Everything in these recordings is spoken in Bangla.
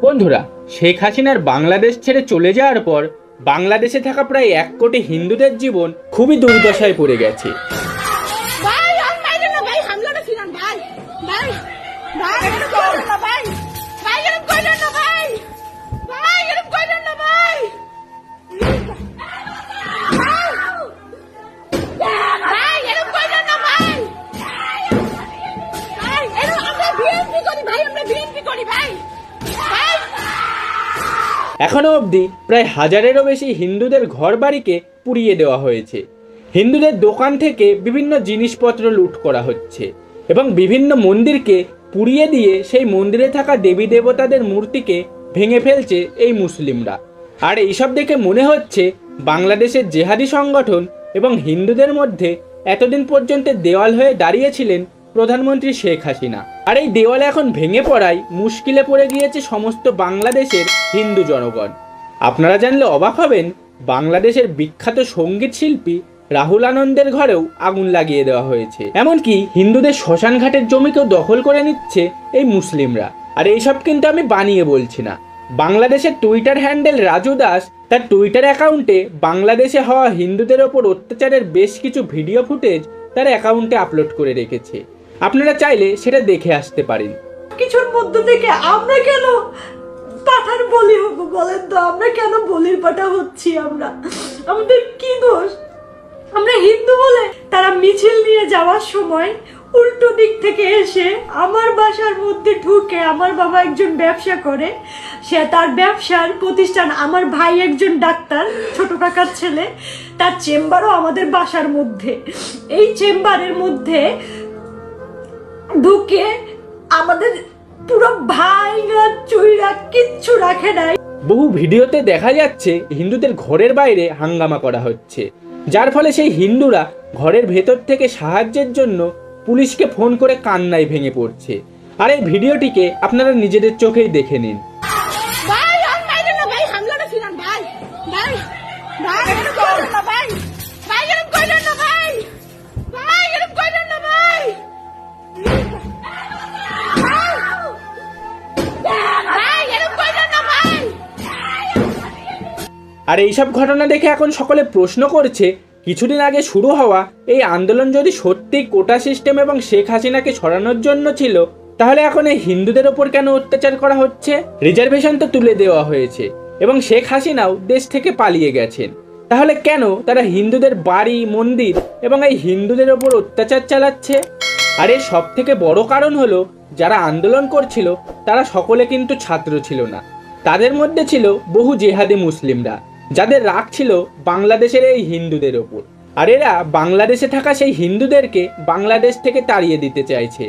বন্ধুরা, শেখ হাসিনার বাংলাদেশ ছেড়ে চলে যাওয়ার পর বাংলাদেশে থাকা প্রায় 1 কোটি হিন্দুদের জীবন খুবই দুর্দশায় পড়ে গেছে। এখনো অবধি প্রায় 1000-এরও বেশি হিন্দুদের ঘরবাড়িকে পুড়িয়ে দেওয়া হয়েছে। হিন্দুদের দোকান থেকে বিভিন্ন জিনিসপত্র লুট করা হচ্ছে এবং বিভিন্ন মন্দিরকে পুড়িয়ে দিয়ে সেই মন্দিরে থাকা দেবী দেবতাদের মূর্তিকে ভেঙে ফেলছে এই মুসলিমরা। আর এইসব দেখে মনে হচ্ছে বাংলাদেশের জেহাদি সংগঠন এবং হিন্দুদের মধ্যে এতদিন পর্যন্ত দেওয়াল হয়ে দাঁড়িয়েছিলেন প্রধানমন্ত্রী শেখ হাসিনা। আর এই দেওয়াল এখন ভেঙে পড়ায় মুশকিলে পড়ে গিয়েছে সমস্ত বাংলাদেশের হিন্দু জনগণ। আপনারা জানলে অবাক হবেন, বাংলাদেশের বিখ্যাত সঙ্গীত শিল্পী রাহুল আনন্দের ঘরেও আগুন লাগিয়ে দেওয়া হয়েছে। এমনকি হিন্দুদের শ্মশান ঘাটের জমিকেও দখল করে নিচ্ছে এই মুসলিমরা। আর এইসব কিন্তু আমি বানিয়ে বলছি না। বাংলাদেশের টুইটার হ্যান্ডেল রাজু দাস তার টুইটার অ্যাকাউন্টে বাংলাদেশে হওয়া হিন্দুদের ওপর অত্যাচারের বেশ কিছু ভিডিও ফুটেজ তার অ্যাকাউন্টে আপলোড করে রেখেছে। আপনারা চাইলে সেটা দেখে আসতে পারেন। কিছুর মধ্য থেকে আমরা কেন পাঠার বলি হব বলেন তো? আমরা কেন বলির পাঠা হচ্ছি? আমাদের কি দোষ? আমরা হিন্দু বলে তারা মিছিল নিয়ে যাওয়ার সময় উল্টো দিক থেকে এসে আমার বাসার মধ্যে ঢুকে, আমার বাবা একজন ব্যবসা করে, সে তার ব্যবসার প্রতিষ্ঠান, আমার ভাই একজন ডাক্তার, ছোট কাকার ছেলে, তার চেম্বারও আমাদের বাসার মধ্যে। এই চেম্বারের মধ্যে ঢুকে আমাদের পুরো ভাইরা চুইরা কিচ্ছু রাখে নাই। বহু ভিডিওতে দেখা যাচ্ছে হিন্দুদের ঘরের বাইরে হাঙ্গামা করা হচ্ছে, যার ফলে সেই হিন্দুরা ঘরের ভেতর থেকে সাহায্যের জন্য পুলিশকে ফোন করে কান্নায় ভেঙে পড়ছে। আর এই ভিডিওটিকে আপনারা নিজেদের চোখেই দেখে নিন। আর এইসব ঘটনা দেখে এখন সকলে প্রশ্ন করছে, কিছুদিন আগে শুরু হওয়া এই আন্দোলন যদি সত্যি কোটা সিস্টেম এবং শেখ হাসিনাকে সরানোর জন্য ছিল, তাহলে এখন এই হিন্দুদের ওপর কেন অত্যাচার করা হচ্ছে? রিজার্ভেশন তো তুলে দেওয়া হয়েছে এবং শেখ হাসিনাও দেশ থেকে পালিয়ে গেছেন। তাহলে কেন তারা হিন্দুদের বাড়ি, মন্দির এবং এই হিন্দুদের ওপর অত্যাচার চালাচ্ছে? আর এর সব থেকে বড় কারণ হলো, যারা আন্দোলন করছিল তারা সকলে কিন্তু ছাত্র ছিল না। তাদের মধ্যে ছিল বহু জেহাদি মুসলিমরা, যাদের রাগ ছিল বাংলাদেশের এই হিন্দুদের ওপর। আর এরা বাংলাদেশে থাকা সেই হিন্দুদেরকে বাংলাদেশ থেকে তাড়িয়ে দিতে চাইছে।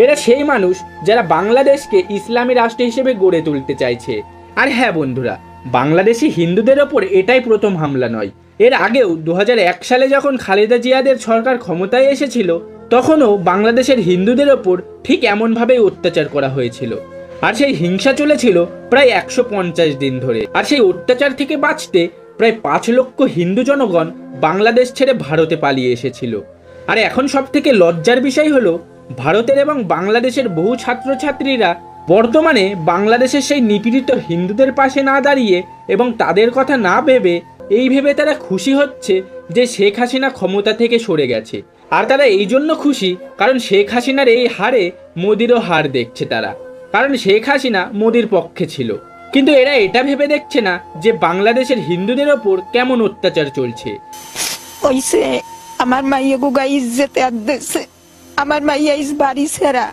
এরা সেই মানুষ যারা বাংলাদেশকে ইসলামী রাষ্ট্র হিসেবে গড়ে তুলতে চাইছে। আর হ্যাঁ বন্ধুরা, বাংলাদেশি হিন্দুদের ওপর এটাই প্রথম হামলা নয়। এর আগেও 2001 সালে যখন খালেদা জিয়াদের সরকার ক্ষমতায় এসেছিল, তখনও বাংলাদেশের হিন্দুদের ওপর ঠিক এমনভাবেই অত্যাচার করা হয়েছিল। আর সেই হিংসা চলেছিল প্রায় 150 দিন ধরে। আর সেই অত্যাচার থেকে বাঁচতে প্রায় 5 লক্ষ হিন্দু জনগণ বাংলাদেশ ছেড়ে ভারতে পালিয়ে এসেছিল। আর এখন সব থেকে লজ্জার বিষয় হলো, ভারতের এবং বাংলাদেশের বহু ছাত্রছাত্রীরা বর্তমানে বাংলাদেশের সেই নিপীড়িত হিন্দুদের পাশে না দাঁড়িয়ে এবং তাদের কথা না ভেবে এই ভেবে তারা খুশি হচ্ছে যে শেখ হাসিনা ক্ষমতা থেকে সরে গেছে। আর তারা এই জন্য খুশি কারণ শেখ হাসিনার এই হারে মোদিরও হার দেখছে তারা, কারণ শেখ হাসিনা মোদির পক্ষে ছিল। কিন্তু এরা এটা ভেবে দেখছে না যে বাংলাদেশের হিন্দুদের ওপর কেমন অত্যাচার চলছে। ওইসে আমার মাইয়া গুগা ইজ্জতে আদেছে, আমার মাইয়া ইস বাড়ি ছেড়া,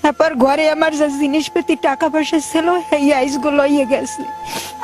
তারপর ঘরে আমার যে জিনিসপাতি টাকা পয়সা ছিল এই আইসগুলো ইয়ে গেছে।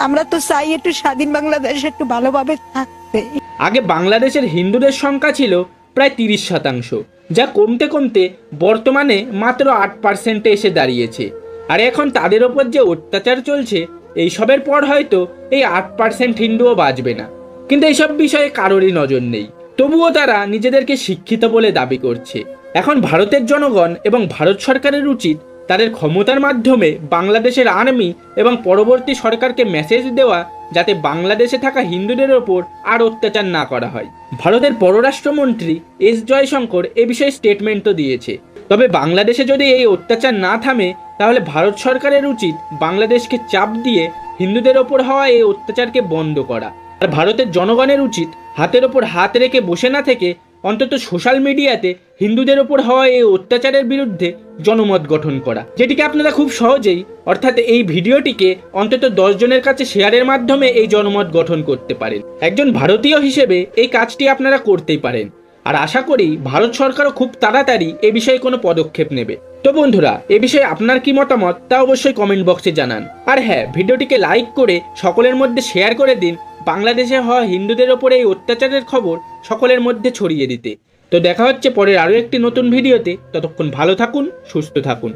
আমরা তো চাই একটু স্বাধীন বাংলাদেশ একটু ভালোভাবে থাকতে। আগে বাংলাদেশের হিন্দুদের সংখ্যা ছিল প্রায় 30%, যা কমতে কমতে বর্তমানে মাত্র 8% এসে দাঁড়িয়েছে। আর এখন তাদের ওপর যে অত্যাচার চলছে, এইসবের পর হয়তো এই 8% হিন্দুও বাঁচবে না। কিন্তু এইসব বিষয়ে কারোরই নজর নেই, তবুও তারা নিজেদেরকে শিক্ষিত বলে দাবি করছে। এখন ভারতের জনগণ এবং ভারত সরকারের উচিত তাদের ক্ষমতার মাধ্যমে বাংলাদেশের আর্মি এবং পরবর্তী সরকারকে মেসেজ দেওয়া, যাতে বাংলাদেশে থাকা হিন্দুদের ওপর আর অত্যাচার না করা হয়। ভারতের পররাষ্ট্রমন্ত্রী এস জয়শঙ্কর এ বিষয়ে স্টেটমেন্টও দিয়েছে। তবে বাংলাদেশে যদি এই অত্যাচার না থামে, তাহলে ভারত সরকারের উচিত বাংলাদেশকে চাপ দিয়ে হিন্দুদের ওপর হওয়া এই অত্যাচারকে বন্ধ করা। আর ভারতের জনগণের উচিত হাতের ওপর হাত রেখে বসে না থেকে অন্তত সোশ্যাল মিডিয়াতে হিন্দুদের ওপর হওয়া এই অত্যাচারের বিরুদ্ধে জনমত গঠন করা, যেটিকে আপনারা খুব সহজেই অর্থাৎ এই ভিডিওটিকে অন্তত 10 জনের কাছে শেয়ারের মাধ্যমে এই জনমত গঠন করতে পারেন। একজন ভারতীয় হিসেবে এই কাজটি আপনারা করতেই পারেন, আর আশা করি ভারত সরকারও খুব তাড়াতাড়ি এ বিষয়ে কোনো পদক্ষেপ নেবে। তো বন্ধুরা, এ বিষয়ে আপনার কি মতামত তা অবশ্যই কমেন্ট বক্সে জানান। আর হ্যাঁ, ভিডিওটিকে লাইক করে সকলের মধ্যে শেয়ার করে দিন বাংলাদেশে হওয়া হিন্দুদের ওপরে এই অত্যাচারের খবর সকলের মধ্যে ছড়িয়ে দিতে। তো দেখা হচ্ছে পরের আরও একটি নতুন ভিডিওতে। ততক্ষণ ভালো থাকুন, সুস্থ থাকুন।